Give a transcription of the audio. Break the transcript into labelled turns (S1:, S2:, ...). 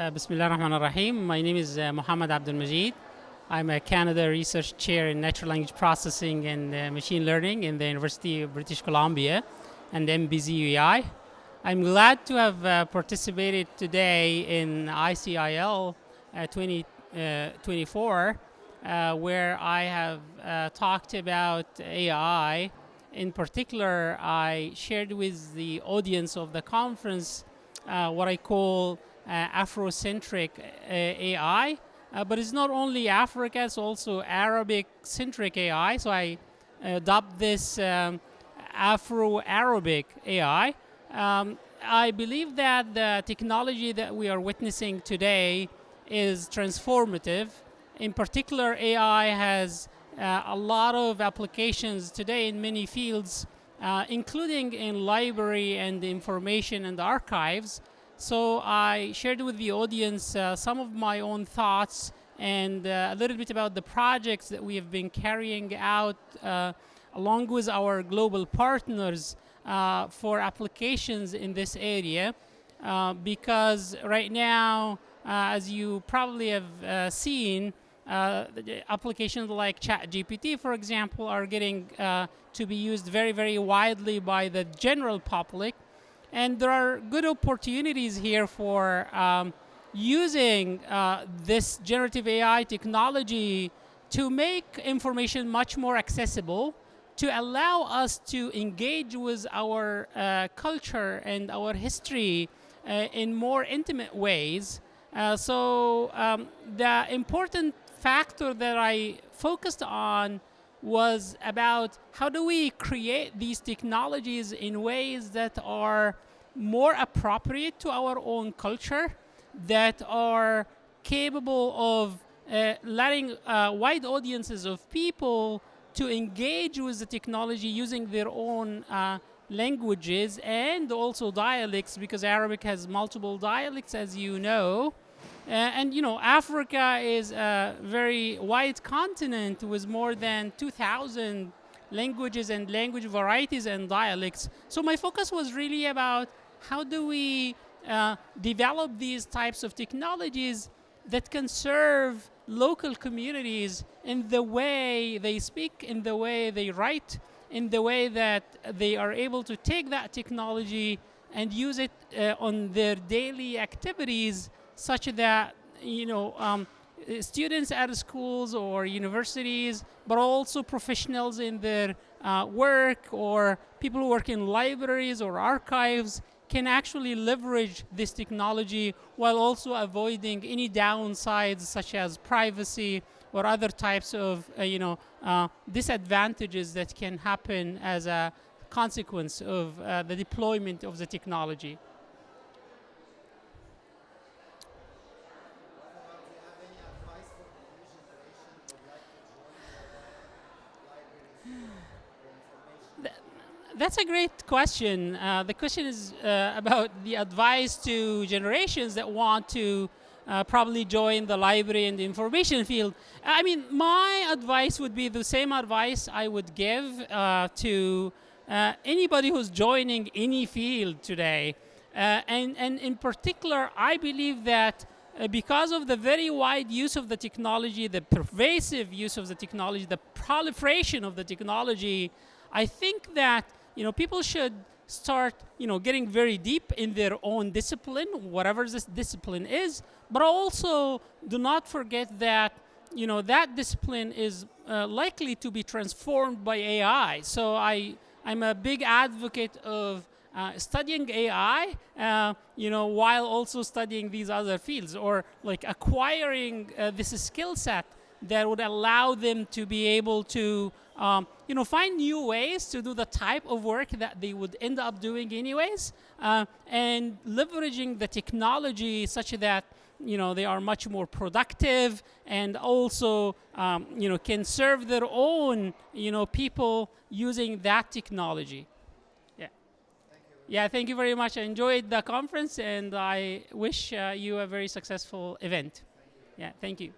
S1: Bismillah ar-Rahman ar-Rahim. My name is Mohammed Abdul Majid. I'm a Canada Research Chair in Natural Language Processing and Machine Learning in the University of British Columbia and MBZ I'm glad to have participated today in ICIL 2024, where I have talked about AI. In particular, I shared with the audience of the conference what I call Afrocentric AI, but it's not only Africa, it's also Arabic-centric AI. So I adopt this Afro-Arabic AI. I believe that the technology that we are witnessing today is transformative. In particular, AI has a lot of applications today in many fields, including in library and information and archives. So I shared with the audience some of my own thoughts and a little bit about the projects that we have been carrying out along with our global partners for applications in this area. Because right now, as you probably have seen, applications like ChatGPT, for example, are getting to be used very, very widely by the general public. And there are good opportunities here for using this generative AI technology to make information much more accessible, to allow us to engage with our culture and our history in more intimate ways. The important factor that I focused on was about how do we create these technologies in ways that are more appropriate to our own culture, that are capable of letting wide audiences of people to engage with the technology using their own languages and also dialects, because Arabic has multiple dialects, as you know. And you know, Africa is a very wide continent with more than 2,000 languages and language varieties and dialects. So my focus was really about how do we develop these types of technologies that can serve local communities in the way they speak, in the way they write, in the way that they are able to take that technology and use it on their daily activities, such that, you know, students at schools or universities, but also professionals in their work, or people who work in libraries or archives, can actually leverage this technology while also avoiding any downsides such as privacy or other types of disadvantages that can happen as a consequence of the deployment of the technology. That's a great question. The question is about the advice to generations that want to probably join the library and the information field. I mean, my advice would be the same advice I would give to anybody who's joining any field today. And in particular, I believe that because of the very wide use of the technology, the pervasive use of the technology, the proliferation of the technology, I think that people should start getting very deep in their own discipline, whatever this discipline is, but also do not forget that that discipline is likely to be transformed by AI. So I'm a big advocate of studying AI, while also studying these other fields, or like acquiring this skill set that would allow them to be able to find new ways to do the type of work that they would end up doing anyways, and leveraging the technology such that they are much more productive, and also can serve their own people using that technology. Yeah. Yeah, thank you very much. I enjoyed the conference, and I wish you a very successful event. Yeah, thank you.